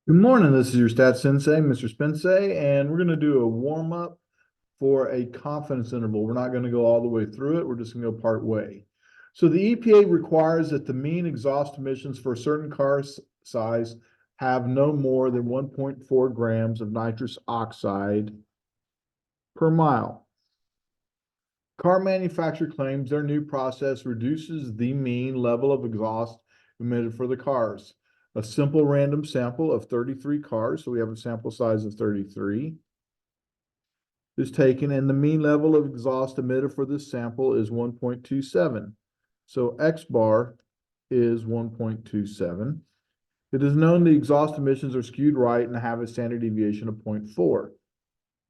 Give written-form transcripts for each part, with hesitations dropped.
Good morning. This is your stat sensei, Mr. Spensei, and we're going to do a warm up for a confidence interval. We're not going to go all the way through it. We're just going to go part way. So the EPA requires that the mean exhaust emissions for a certain car size have no more than 1.4 grams of nitrous oxide per mile. Car manufacturer claims their new process reduces the mean level of exhaust emitted for the cars. A simple random sample of 33 cars, so we have a sample size of 33, is taken, and the mean level of exhaust emitted for this sample is 1.27. So X bar is 1.27. It is known the exhaust emissions are skewed right and have a standard deviation of 0.4.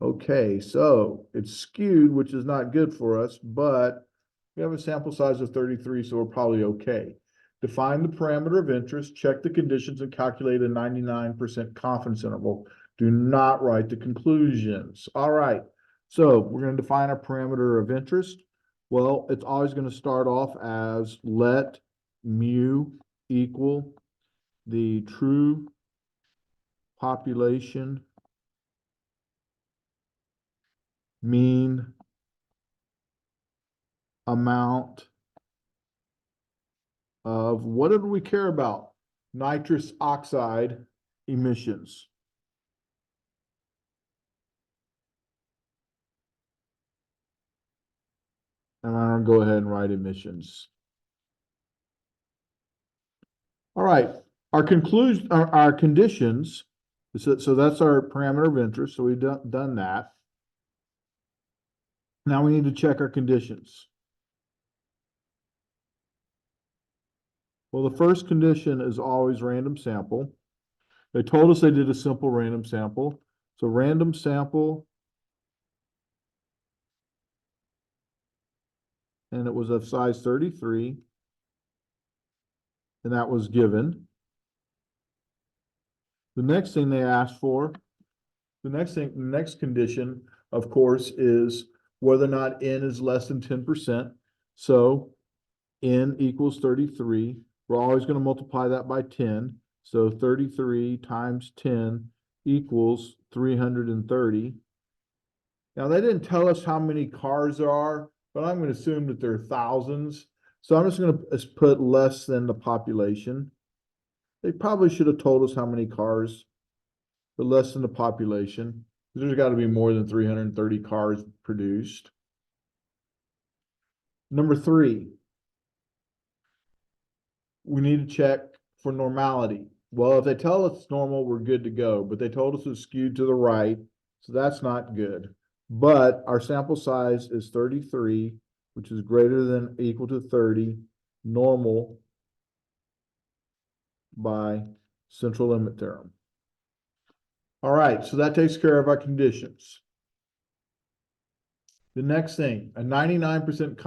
Okay, so it's skewed, which is not good for us, but we have a sample size of 33, so we're probably okay. Define the parameter of interest, check the conditions, and calculate a 99% confidence interval. Do not write the conclusions. All right, so we're going to define our parameter of interest. Well, it's always going to start off as let mu equal the true population mean amount of, what did we care about? Nitrous oxide emissions. And I'm going to go ahead and write emissions. All right, our conclusion, our conditions, so that's our parameter of interest, so we've done that. Now we need to check our conditions. Well, the first condition is always random sample. They told us they did a simple random sample. So random sample, and it was of size 33, and that was given. The next thing they asked for, the next condition, of course, is whether or not N is less than 10%. So N equals 33. We're always going to multiply that by 10. So 33 times 10 equals 330. Now, they didn't tell us how many cars there are, but I'm going to assume that there are thousands. So I'm just going to put less than the population. They probably should have told us how many cars, but less than the population. There's got to be more than 330 cars produced. Number 3, we need to check for normality. Well, if they tell us it's normal, we're good to go, but they told us it's skewed to the right, so that's not good. But our sample size is 33, which is greater than or equal to 30, normal by central limit theorem. All right, so that takes care of our conditions. The next thing, a 99%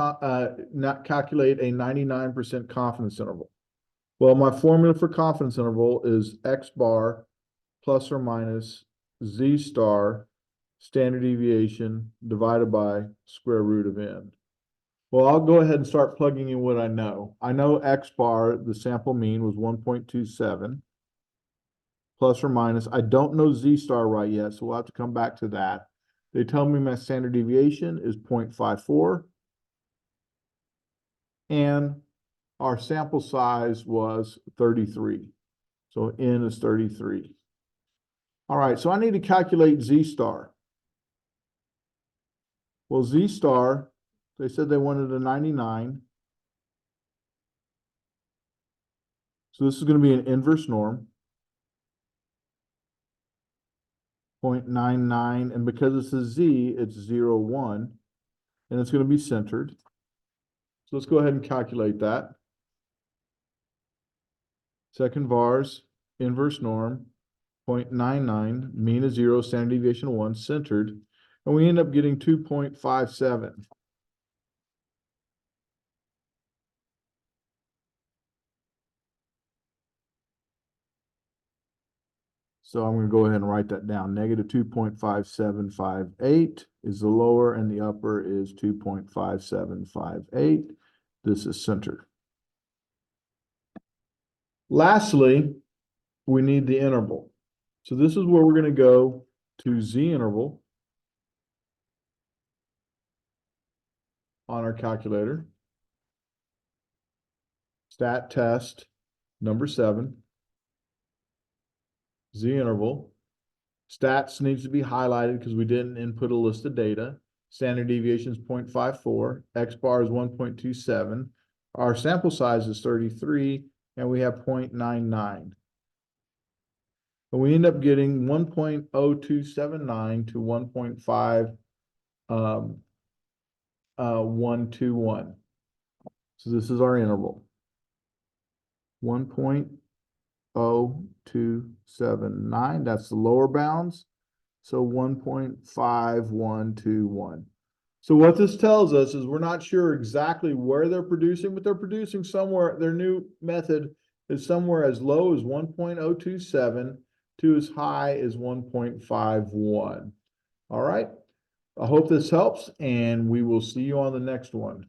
calculate a 99% confidence interval. Well, my formula for confidence interval is X bar plus or minus Z star standard deviation divided by square root of N. Well, I'll go ahead and start plugging in what I know. I know X bar, the sample mean, was 1.27 plus or minus. I don't know Z star right yet, so we'll have to come back to that. They tell me my standard deviation is 0.54. And our sample size was 33. So N is 33. All right, so I need to calculate Z star. Well, Z star, they said they wanted a 99. So this is going to be an inverse norm. 0.99, and because it's a Z, it's 0.1, and it's going to be centered. So let's go ahead and calculate that. Second vars, inverse norm, 0.99, mean is 0, standard deviation 1, centered, and we end up getting 2.57. So I'm going to go ahead and write that down. Negative 2.5758 is the lower, and the upper is 2.5758. This is center. Lastly, we need the interval. So this is where we're going to go to Z interval on our calculator. Stat test number 7. Z interval. Stats needs to be highlighted because we didn't input a list of data. Standard deviation is 0.54. X bar is 1.27. Our sample size is 33, and we have 0.99. And we end up getting 1.0279 to 1.121. So this is our interval. 1.0279. That's the lower bounds. So 1.5121. So what this tells us is we're not sure exactly where they're producing, but they're producing somewhere. Their new method is somewhere as low as 1.027 to as high as 1.51. All right. I hope this helps, and we will see you on the next one.